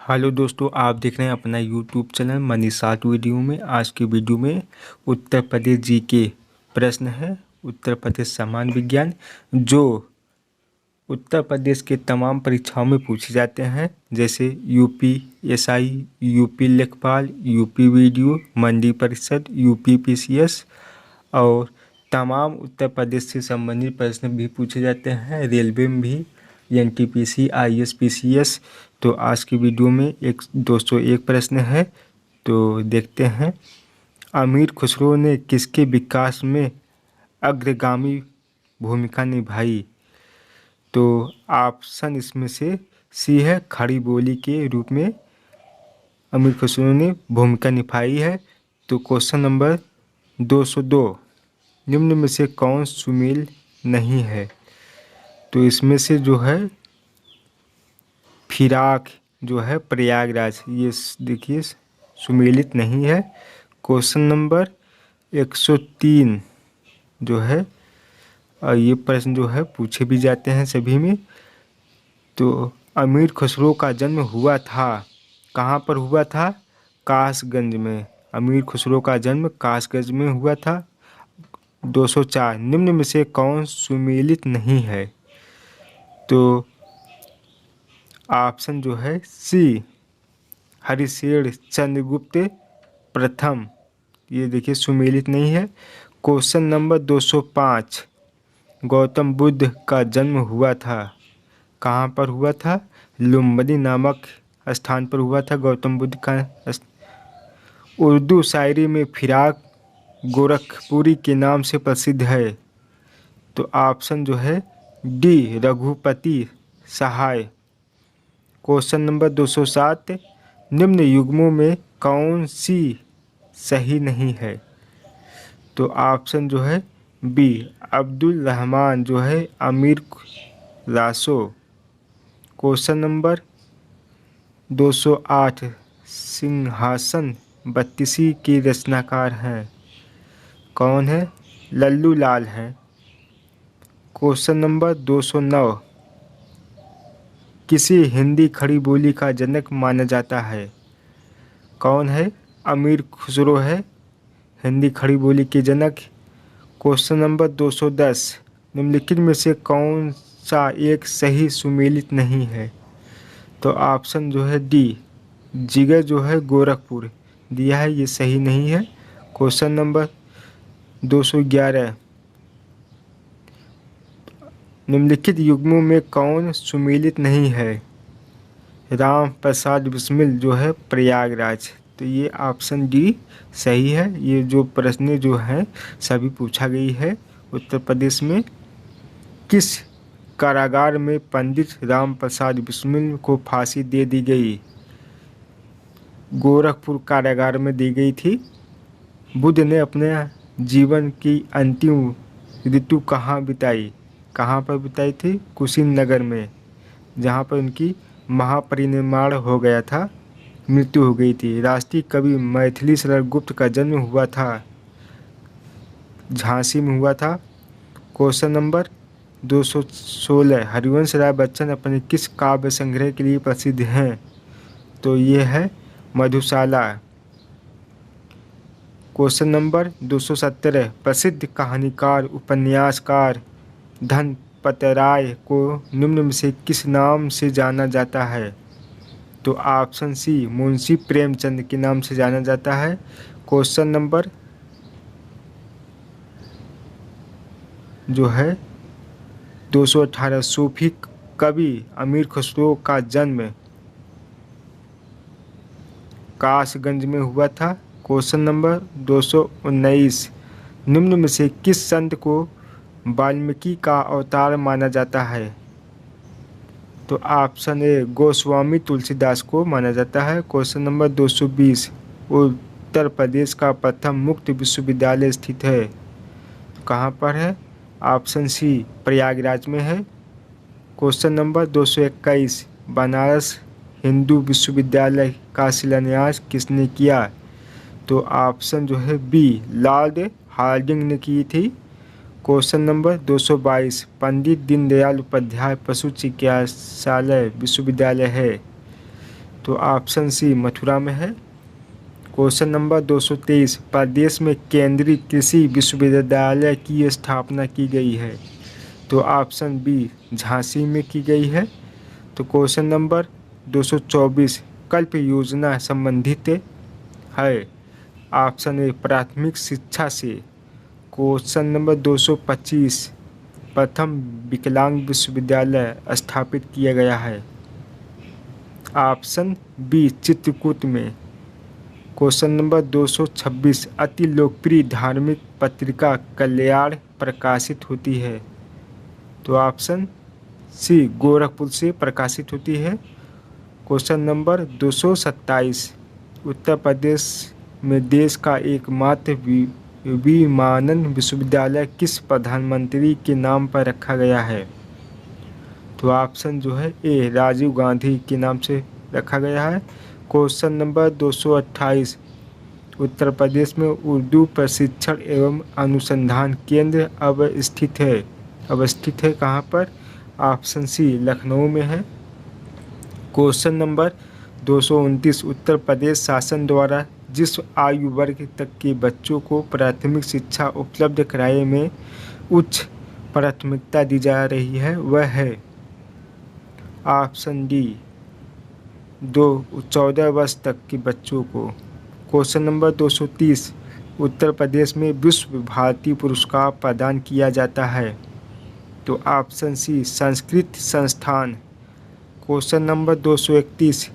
Hello दोस्तों, आप देख रहे हैं अपना यूट्यूब चैनल मनीषाट वीडियो में। आज की वीडियो में उत्तर प्रदेश जी के प्रश्न है। उत्तर प्रदेश सामान्य विज्ञान जो उत्तर प्रदेश के तमाम परीक्षाओं में पूछे जाते हैं, जैसे यूपी एसआई, यूपी लेखपाल, यूपी वीडियो, मंडी परिषद, यूपी पीसीएस और तमाम उत्तर प्रदेश से संबंधित प्रश्न भी पूछे जाते हैं। रेलवे में भी एनटीपीसी, आईएएस, पीसीएस। तो आज की वीडियो में 201 प्रश्न है, तो देखते हैं। अमीर खुसरो ने किसके विकास में अग्रगामी भूमिका निभाई? तो ऑप्शन इसमें से सी है, खड़ी बोली के रूप में अमीर खुसरो ने भूमिका निभाई है। तो क्वेश्चन नंबर 202, निम्न में से कौन सुमेल नहीं है? तो इसमें से जो है फिराक जो है प्रयागराज, ये देखिए सुमेलित नहीं है। क्वेश्चन नंबर 103 जो है, और ये प्रश्न जो है पूछे भी जाते हैं सभी में। तो अमीर खुसरो का जन्म हुआ था, कहाँ पर हुआ था? कासगंज में। अमीर खुसरो का जन्म कासगंज में हुआ था। 204, निम्न में से कौन सुमेलित नहीं है? तो ऑप्शन जो है सी, हरिशेर चंद्रगुप्त प्रथम, ये देखिए सुमेलित नहीं है। क्वेश्चन नंबर 205, गौतम बुद्ध का जन्म हुआ था, कहाँ पर हुआ था? लुम्बिनी नामक स्थान पर हुआ था गौतम बुद्ध का। उर्दू शायरी में फिराक गोरखपुरी के नाम से प्रसिद्ध है। तो ऑप्शन जो है डी, रघुपति सहाय। क्वेश्चन नंबर 207, निम्न युग्मों में कौन सी सही नहीं है? तो ऑप्शन जो है बी, अब्दुल रहमान जो है अमीर रासो। क्वेश्चन नंबर 208, सिंहासन बत्तीसी के रचनाकार हैं, कौन है? लल्लू लाल हैं। क्वेश्चन नंबर 209, किसी हिंदी खड़ी बोली का जनक माना जाता है, कौन है? अमीर खुसरो है हिंदी खड़ी बोली के जनक। क्वेश्चन नंबर 210, निम्नलिखित में से कौन सा एक सही सुमेलित नहीं है? तो ऑप्शन जो है डी, जिगर जो है गोरखपुर दिया है, ये सही नहीं है। क्वेश्चन नंबर 211, निम्नलिखित युग्मों में कौन सुमेलित नहीं है? राम प्रसाद बिस्मिल जो है प्रयागराज। तो ये ऑप्शन डी सही है। ये जो प्रश्न जो है सभी पूछा गई है। उत्तर प्रदेश में किस कारागार में पंडित राम प्रसाद बिस्मिल को फांसी दे दी गई? गोरखपुर कारागार में दी गई थी। बुद्ध ने अपने जीवन की अंतिम ऋतु कहाँ बिताई? कहाँ पर बिताई थी? कुशीनगर में, जहाँ पर उनकी महापरिनिर्वाण हो गया था, मृत्यु हो गई थी। राष्ट्रीय कवि मैथिली शरण गुप्त का जन्म हुआ था, झांसी में हुआ था। क्वेश्चन नंबर 216, हरिवंश राय बच्चन अपने किस काव्य संग्रह के लिए प्रसिद्ध हैं? तो ये है मधुशाला। क्वेश्चन नंबर 217, प्रसिद्ध कहानीकार उपन्यासकार धनपत राय को निम्न में से किस नाम से जाना जाता है? तो ऑप्शन सी, मुंशी प्रेमचंद के नाम से जाना जाता है। क्वेश्चन नंबर जो है 218, सूफी कवि अमीर खुसरो का जन्म कासगंज में हुआ था। क्वेश्चन नंबर 219, निम्न में से किस संत को वाल्मीकि का अवतार माना जाता है? तो ऑप्शन ए, गोस्वामी तुलसीदास को माना जाता है। क्वेश्चन नंबर 220, उत्तर प्रदेश का प्रथम मुक्त विश्वविद्यालय स्थित है, तो कहाँ पर है? ऑप्शन सी, प्रयागराज में है। क्वेश्चन नंबर 221, बनारस हिंदू विश्वविद्यालय का शिलान्यास किसने किया? तो ऑप्शन जो है बी, लॉर्ड हार्डिंग ने की थी। क्वेश्चन नंबर 222, पंडित दीनदयाल उपाध्याय पशु चिकित्सालय विश्वविद्यालय है, तो ऑप्शन सी मथुरा में है। क्वेश्चन नंबर 223, प्रदेश में केंद्रीय कृषि विश्वविद्यालय की स्थापना की गई है। तो ऑप्शन बी झांसी में की गई है। तो क्वेश्चन नंबर 224, कल्प योजना संबंधित है। ऑप्शन ए प्राथमिक शिक्षा से। क्वेश्चन नंबर 225, प्रथम विकलांग विश्वविद्यालय स्थापित किया गया है। ऑप्शन बी चित्रकूट में। क्वेश्चन नंबर 226, अति लोकप्रिय धार्मिक पत्रिका कल्याण प्रकाशित होती है। तो ऑप्शन सी गोरखपुर से प्रकाशित होती है। क्वेश्चन नंबर 227, उत्तर प्रदेश में देश का एकमात्र विमानन विश्वविद्यालय किस प्रधानमंत्री के नाम पर रखा गया है। तो ऑप्शन जो है ए राजीव गांधी के नाम से रखा गया है। क्वेश्चन नंबर 228, उत्तर प्रदेश में उर्दू प्रशिक्षण एवं अनुसंधान केंद्र अवस्थित है कहाँ पर। ऑप्शन सी लखनऊ में है। क्वेश्चन नंबर 229, उत्तर प्रदेश शासन द्वारा जिस आयु वर्ग तक के बच्चों को प्राथमिक शिक्षा उपलब्ध कराने में उच्च प्राथमिकता दी जा रही है वह है। ऑप्शन डी 14 वर्ष तक के बच्चों को। क्वेश्चन नंबर 230, उत्तर प्रदेश में विश्व भारती पुरस्कार प्रदान किया जाता है। तो ऑप्शन सी संस्कृत संस्थान। क्वेश्चन नंबर 231,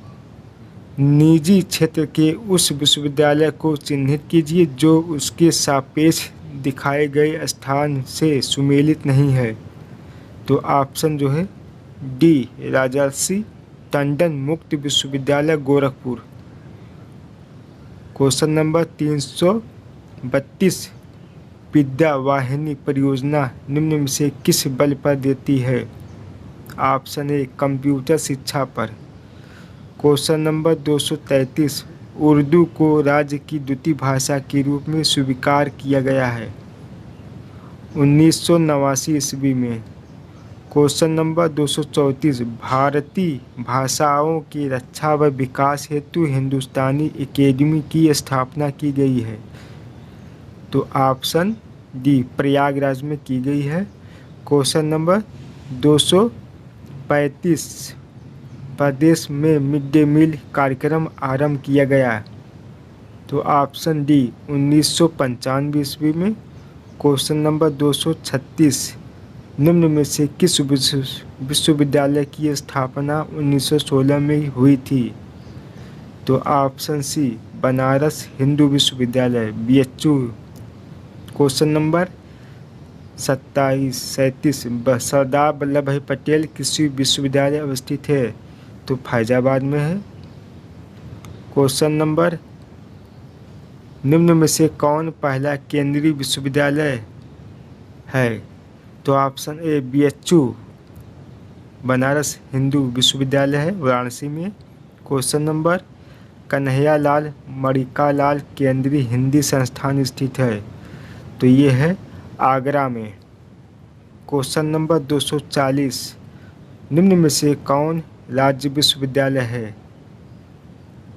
निजी क्षेत्र के उस विश्वविद्यालय को चिन्हित कीजिए जो उसके सापेक्ष दिखाए गए स्थान से सुमेलित नहीं है। तो ऑप्शन जो है डी राजर्षि टंडन मुक्त विश्वविद्यालय गोरखपुर। क्वेश्चन नंबर 332, विद्या वाहिनी परियोजना निम्न में से किस बल पर देती है। ऑप्शन ए कंप्यूटर शिक्षा पर। क्वेश्चन नंबर 233, उर्दू को राज्य की द्वितीय भाषा के रूप में स्वीकार किया गया है 1989 ईस्वी में। क्वेश्चन नंबर 234, भारतीय भाषाओं की रक्षा व विकास हेतु हिंदुस्तानी एकेडमी की स्थापना की गई है। तो ऑप्शन डी प्रयागराज में की गई है। क्वेश्चन नंबर 235, प्रदेश में मिड डे मील कार्यक्रम आरंभ किया गया। तो ऑप्शन डी 1995 ईस्वी में। क्वेश्चन नंबर 236, निम्न में से किस विश्वविद्यालय की स्थापना 1916 में हुई थी। तो ऑप्शन सी बनारस हिंदू विश्वविद्यालय BHU। Question number 37, Sardar Vallabh भाई पटेल कृषि विश्वविद्यालय अवस्थित है। तो फैजाबाद में है। क्वेश्चन नंबर, निम्न में से कौन पहला केंद्रीय विश्वविद्यालय है। तो option A BHU Banaras Hindu विश्वविद्यालय है वाराणसी में। क्वेश्चन नंबर, कन्हैया लाल मणिका लाल केंद्रीय हिंदी संस्थान स्थित है। तो ये है आगरा में। क्वेश्चन नंबर 240, निम्न में से कौन राज्य विश्वविद्यालय है।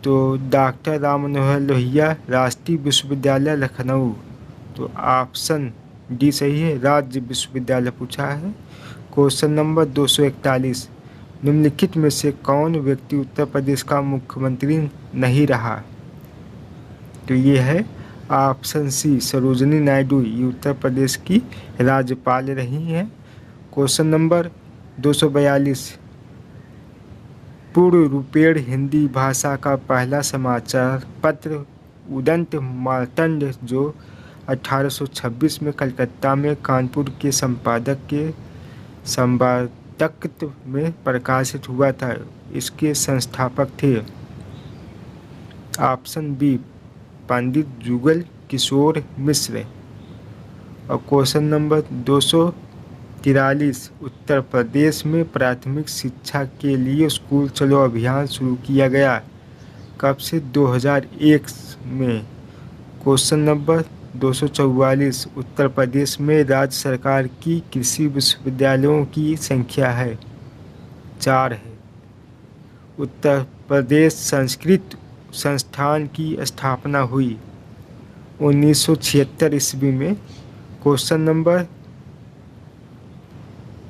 तो डॉक्टर राम मनोहर लोहिया राष्ट्रीय विश्वविद्यालय लखनऊ। तो ऑप्शन डी सही है, राज्य विश्वविद्यालय पूछा है। क्वेश्चन नंबर 241, निम्नलिखित में से कौन व्यक्ति उत्तर प्रदेश का मुख्यमंत्री नहीं रहा। तो ये है ऑप्शन सी सरोजिनी नायडू, ये उत्तर प्रदेश की राज्यपाल रही हैं। क्वेश्चन नंबर 242, पूर्ण रूपेण हिंदी भाषा का पहला समाचार पत्र उदंत मार्तंड जो 1826 में कलकत्ता में कानपुर के संपादकत्व में प्रकाशित हुआ था, इसके संस्थापक थे। ऑप्शन बी पंडित जुगल किशोर मिश्र। और क्वेश्चन नंबर 243, उत्तर प्रदेश में प्राथमिक शिक्षा के लिए स्कूल चलो अभियान शुरू किया गया कब से। 2001 में। क्वेश्चन नंबर 244, उत्तर प्रदेश में राज्य सरकार की कृषि विश्वविद्यालयों की संख्या है 4 है। उत्तर प्रदेश संस्कृत संस्थान की स्थापना हुई? 1976 ईस्वी में। Question number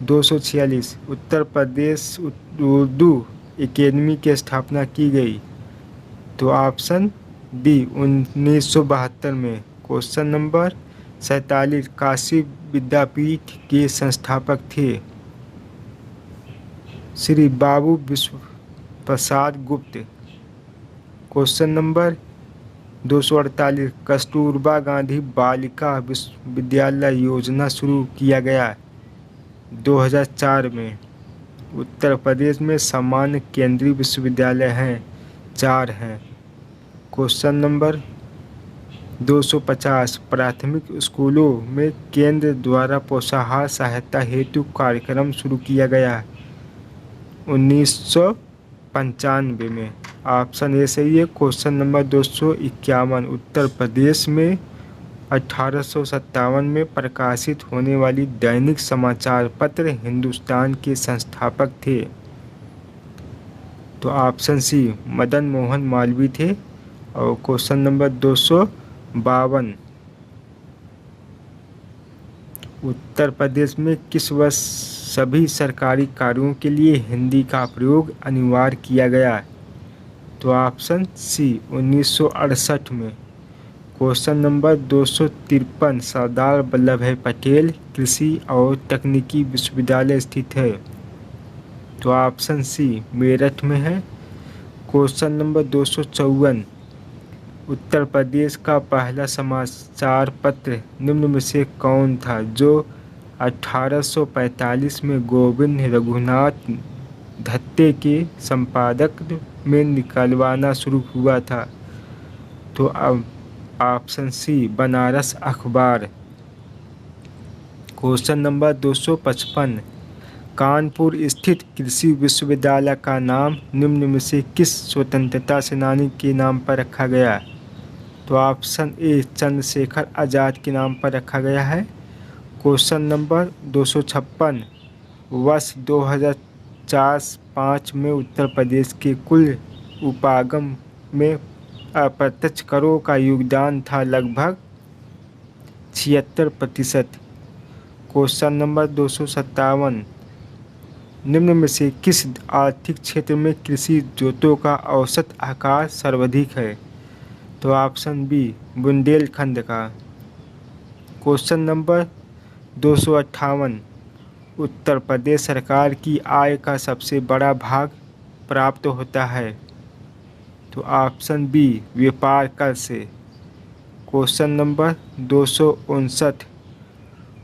246, Uttar Pradesh Urdu academy की स्थापना की गई? तो ऑप्शन डी 1972 में। क्वेश्चन नंबर 47, काशी विद्यापीठ के संस्थापक थे? श्री बाबू विश्व प्रसाद गुप्त। क्वेश्चन नंबर 248, कस्तूरबा गांधी बालिका विश्वविद्यालय योजना शुरू किया गया 2004 में? उत्तर प्रदेश में सामान्य केंद्रीय विश्वविद्यालय हैं, 4 हैं। क्वेश्चन नंबर 250, प्राथमिक स्कूलों में केंद्र द्वारा पोषाहार सहायता हेतु कार्यक्रम शुरू किया गया 1995 में? ऑप्शन ए सही है। क्वेश्चन नंबर 251, उत्तर प्रदेश में 1857 में प्रकाशित होने वाली दैनिक समाचार पत्र हिंदुस्तान के संस्थापक थे? तो ऑप्शन सी मदन मोहन मालवीय थे। और क्वेश्चन नंबर 252, उत्तर प्रदेश में किस वर्ष सभी सरकारी कार्यों के लिए हिंदी का प्रयोग अनिवार्य किया गया? तो ऑप्शन सी 1968 में। क्वेश्चन नंबर 253, सरदार वल्लभ भाई पटेल कृषि और तकनीकी विश्वविद्यालय स्थित है? तो ऑप्शन सी मेरठ में है। क्वेश्चन नंबर 254, उत्तर प्रदेश का पहला समाचार पत्र निम्न में से कौन था जो 1845 में गोविंद रघुनाथ दत्ते के संपादक में निकलवाना शुरू हुआ था? तो अब ऑप्शन सी बनारस अखबार। क्वेश्चन नंबर 255, कानपुर स्थित कृषि विश्वविद्यालय का नाम निम्न में से किस स्वतंत्रता सेनानी के नाम पर रखा गया? तो ऑप्शन ए चंद्रशेखर आज़ाद के नाम पर रखा गया है। क्वेश्चन नंबर 256, वर्ष 2004-05 में उत्तर प्रदेश के कुल उपागम में अप्रत्यक्ष करों का योगदान था लगभग 76%। क्वेश्चन नंबर 257, निम्न में से किस आर्थिक क्षेत्र में कृषि जोतों का औसत आकार सर्वाधिक है? तो ऑप्शन बी बुंदेलखंड का। क्वेश्चन नंबर 258, उत्तर प्रदेश सरकार की आय का सबसे बड़ा भाग प्राप्त होता है? तो ऑप्शन बी व्यापार कर से। क्वेश्चन नंबर 259,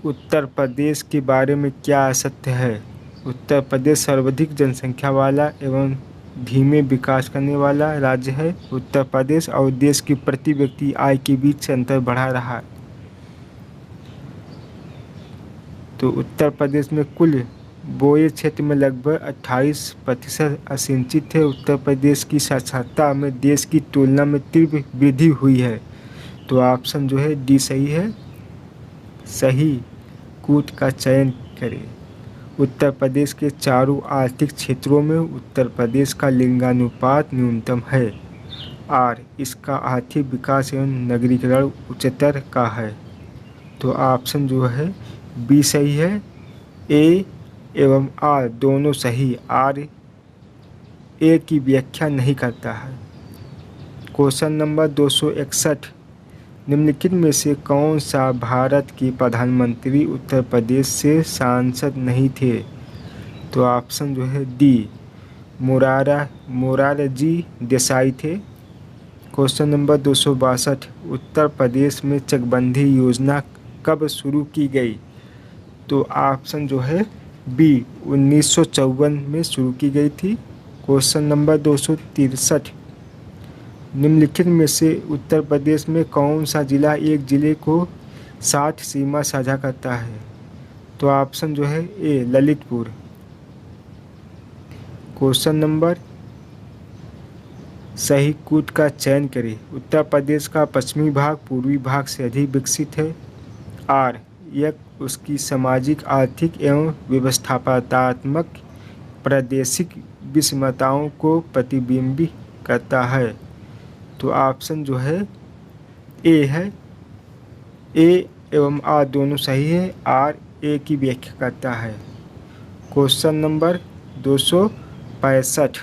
उत्तर प्रदेश के बारे में क्या सत्य है? उत्तर प्रदेश सर्वाधिक जनसंख्या वाला एवं धीमे विकास करने वाला राज्य है। उत्तर प्रदेश और देश की प्रति व्यक्ति आय के बीच अंतर बढ़ा रहा है। तो उत्तर प्रदेश में कुल बोए क्षेत्र में लगभग 28% असिंचित है। उत्तर प्रदेश की साक्षरता में देश की तुलना में तीव्र वृद्धि हुई है। तो ऑप्शन जो है डी सही है। सही कूट का चयन करें। उत्तर प्रदेश के चारों आर्थिक क्षेत्रों में उत्तर प्रदेश का लिंगानुपात न्यूनतम है और इसका आर्थिक विकास एवं नगरीकरण उच्चतर का है। तो ऑप्शन जो है बी सही है। ए एवं आर दोनों सही। आर ए की व्याख्या नहीं करता है। क्वेश्चन नंबर 261, निम्नलिखित में से कौन सा भारत के प्रधानमंत्री उत्तर प्रदेश से सांसद नहीं थे? तो ऑप्शन जो है डी मोरारजी देसाई थे। क्वेश्चन नंबर 262, उत्तर प्रदेश में चकबंदी योजना कब शुरू की गई? तो ऑप्शन जो है बी 1954 में शुरू की गई थी। क्वेश्चन नंबर 263, निम्नलिखित में से उत्तर प्रदेश में कौन सा जिला एक जिले को 60 सीमा साझा करता है? तो ऑप्शन जो है ए ललितपुर। क्वेश्चन नंबर सही कूट का चयन करें। उत्तर प्रदेश का पश्चिमी भाग पूर्वी भाग से अधिक विकसित है और यह उसकी सामाजिक आर्थिक एवं व्यवस्थापनात्मक प्रादेशिक विषमताओं को प्रतिबिंबित करता है? तो ऑप्शन जो है ए है। ए एवं आर दोनों सही है। आर ए की व्याख्या करता है। Question number 265।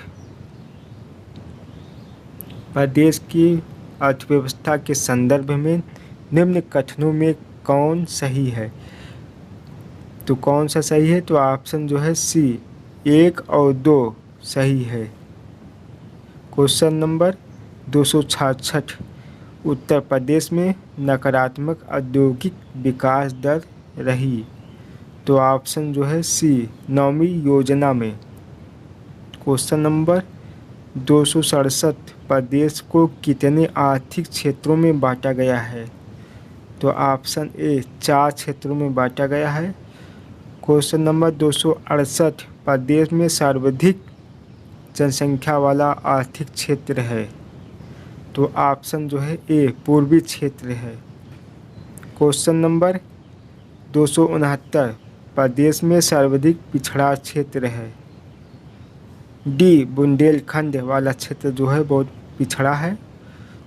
प्रदेश की अर्थव्यवस्था के संदर्भ में निम्न कथनों में कौन सही है? तो कौन सा सही है? तो ऑप्शन जो है सी 1 और 2 सही है। Question number 266। उत्तर प्रदेश में नकारात्मक औद्योगिक विकास दर रही। तो ऑप्शन जो है सी 9वीं योजना में। Question number 267। प्रदेश को कितने आर्थिक क्षेत्रों में बांटा गया है? तो ऑप्शन ए 4 क्षेत्रों में बांटा गया है। Question number 268। प्रदेश में सर्वाधिक जनसंख्या वाला आर्थिक क्षेत्र है। तो ऑप्शन जो है ए पूर्वी क्षेत्र है। Question number 269। प्रदेश में सर्वाधिक पिछड़ा क्षेत्र है। डी बुंदेलखंड वाला क्षेत्र जो है बहुत पिछड़ा है।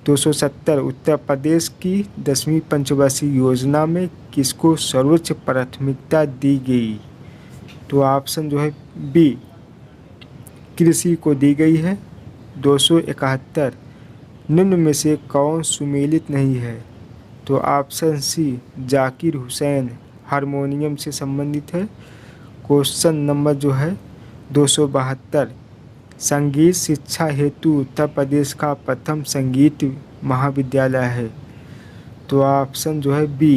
270। उत्तर प्रदेश की 10वीं पंचवर्षीय योजना में किसको सर्वोच्च प्राथमिकता दी गई? तो ऑप्शन जो है बी कृषि को दी गई है। 271। निम्न में से कौन सुमेलित नहीं है? तो option C Zakir Hussain harmonium से संबंधित है। क्वेश्चन नंबर जो है 272। संगीत शिक्षा हेतु उत्तर प्रदेश का प्रथम संगीत महाविद्यालय है। तो ऑप्शन जो है बी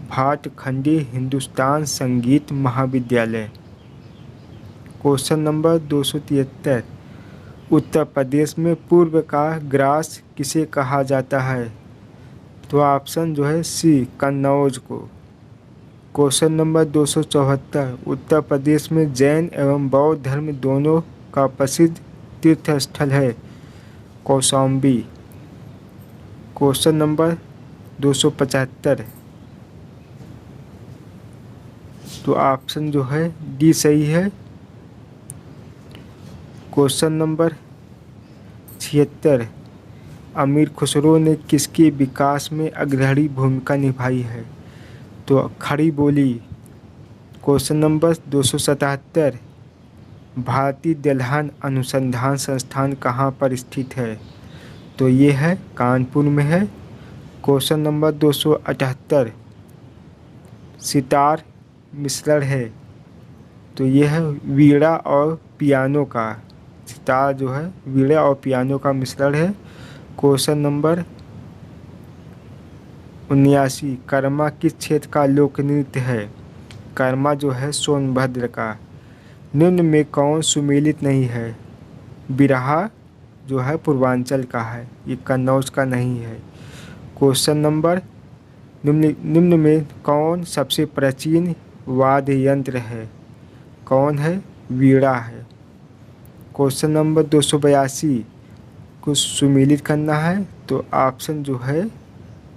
भाटखंडे हिंदुस्तान संगीत महाविद्यालय। Question number 273। उत्तर प्रदेश में पूर्व का ग्रास किसे कहा जाता है? तो ऑप्शन जो है सी कन्नौज को। Question number 274। उत्तर प्रदेश में जैन एवं बौद्ध धर्म दोनों का प्रसिद्ध तीर्थ स्थल है। कौशाम्बी। Question number 275। तो ऑप्शन जो है डी सही है। Question number 76। अमीर खुसरो ने किसके विकास में अग्रणी भूमिका निभाई है? तो खड़ी बोली। Question number 277। भारतीय दलहन अनुसंधान संस्थान कहाँ पर स्थित है? तो ये है कानपुर में है। Question number 278। सितार मिश्रण है। तो ये है वीणा और पियानो का। सितार जो है वीणा और पियानो का मिश्रण है। Question number 79। कर्मा किस क्षेत्र का लोक नृत्य है? कर्मा जो है सोनभद्र का। निम्न में कौन सुमेलित नहीं है? बिरहा जो है पूर्वांचल का है, ये कन्नौज का नहीं है। क्वेश्चन नंबर निम्न में कौन सबसे प्राचीन वाद्य यंत्र है? कौन है? वीणा है। क्वेश्चन नंबर 282 को सुमेलित करना है। तो ऑप्शन जो है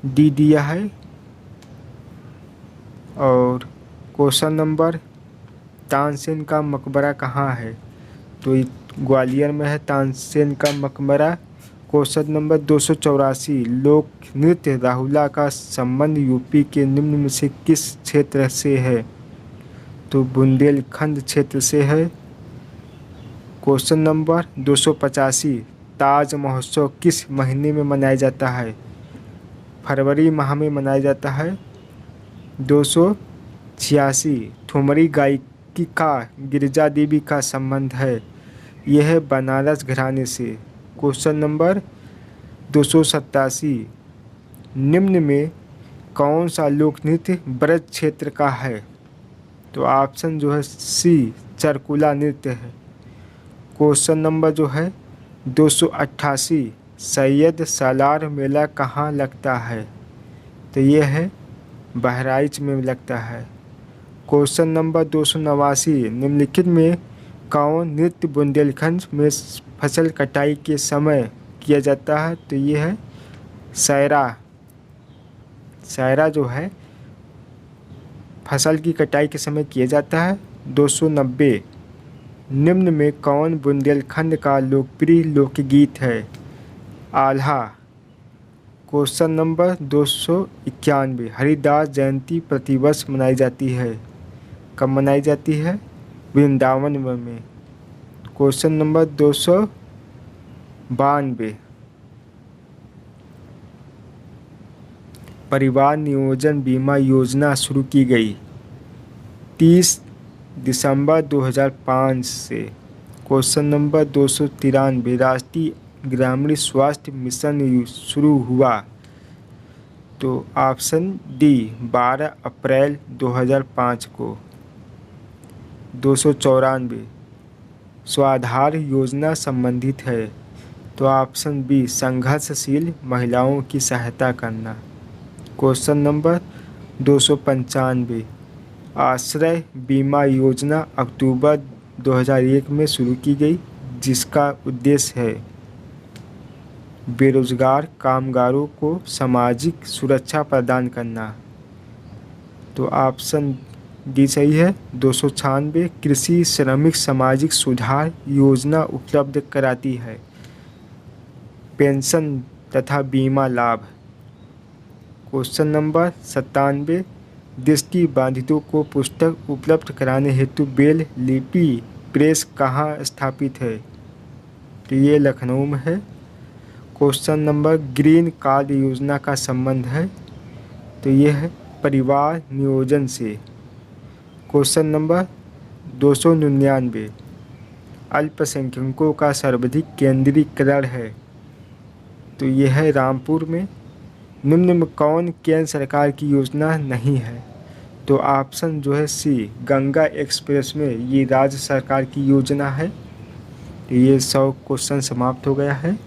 डी दिया है। और क्वेश्चन नंबर तानसेन का मकबरा कहाँ है? तो ये ग्वालियर में है तानसेन का मकबरा। Question number 284। लोक नृत्य राहुला का संबंध यूपी के निम्न में से किस क्षेत्र से है? तो बुंदेलखंड क्षेत्र से है। Question number 285। ताज महोत्सव किस महीने में मनाया जाता है? फरवरी माह में मनाया जाता है। 286। ठुमरी गायकी का गिरिजा देवी का संबंध है। यह है बनारस घराने से। Question number 287। निम्न में कौन सा लोक नृत्य ब्रज क्षेत्र का है? तो ऑप्शन जो है सी चरकुला नृत्य है। क्वेश्चन नंबर जो है 288। सैयद सालार मेला कहाँ लगता है? तो ये है बहराइच में लगता है। Question number 289। निम्नलिखित में कौन नृत्य बुंदेलखंड में फसल कटाई के समय किया जाता है? तो ये है शायरा। शायरा जो है फसल की कटाई के समय किया जाता है। 290। निम्न में कौन बुंदेलखंड का लोकप्रिय लोकगीत है? आल्हा। क्वेश्चन नंबर 291, हरिदास जयंती प्रतिवर्ष मनाई जाती है। कब मनाई जाती है? वृंदावन में। क्वेश्चन नंबर 292, परिवार नियोजन बीमा योजना शुरू की गई 30 दिसंबर 2005 से। क्वेश्चन नंबर 293, राष्ट्रीय ग्रामीण स्वास्थ्य मिशन शुरू हुआ? तो ऑप्शन डी 12 अप्रैल 2005 को। 294, स्वाधार योजना संबंधित है? तो ऑप्शन बी संघर्षशील महिलाओं की सहायता करना। क्वेश्चन नंबर 295, आश्रय बीमा योजना अक्टूबर 2001 में शुरू की गई, जिसका उद्देश्य है बेरोजगार कामगारों को सामाजिक सुरक्षा प्रदान करना। तो ऑप्शन डी सही है। 296, कृषि श्रमिक सामाजिक सुधार योजना उपलब्ध कराती है पेंशन तथा बीमा लाभ। क्वेश्चन नंबर 97, दृष्टिबाधितों को पुस्तक उपलब्ध कराने हेतु बेल लिपि प्रेस कहाँ स्थापित है? तो ये लखनऊ में है। क्वेश्चन नंबर, ग्रीन कार्ड योजना का संबंध है? तो ये है परिवार नियोजन से। क्वेश्चन नंबर 299, अल्पसंख्यकों का सर्वाधिक केंद्रीकरण है? तो ये है रामपुर में। निम्न में कौन केंद्र सरकार की योजना नहीं है? तो ऑप्शन जो है सी गंगा एक्सप्रेस में, ये राज्य सरकार की योजना है। तो ये 100 क्वेश्चन समाप्त हो गया है।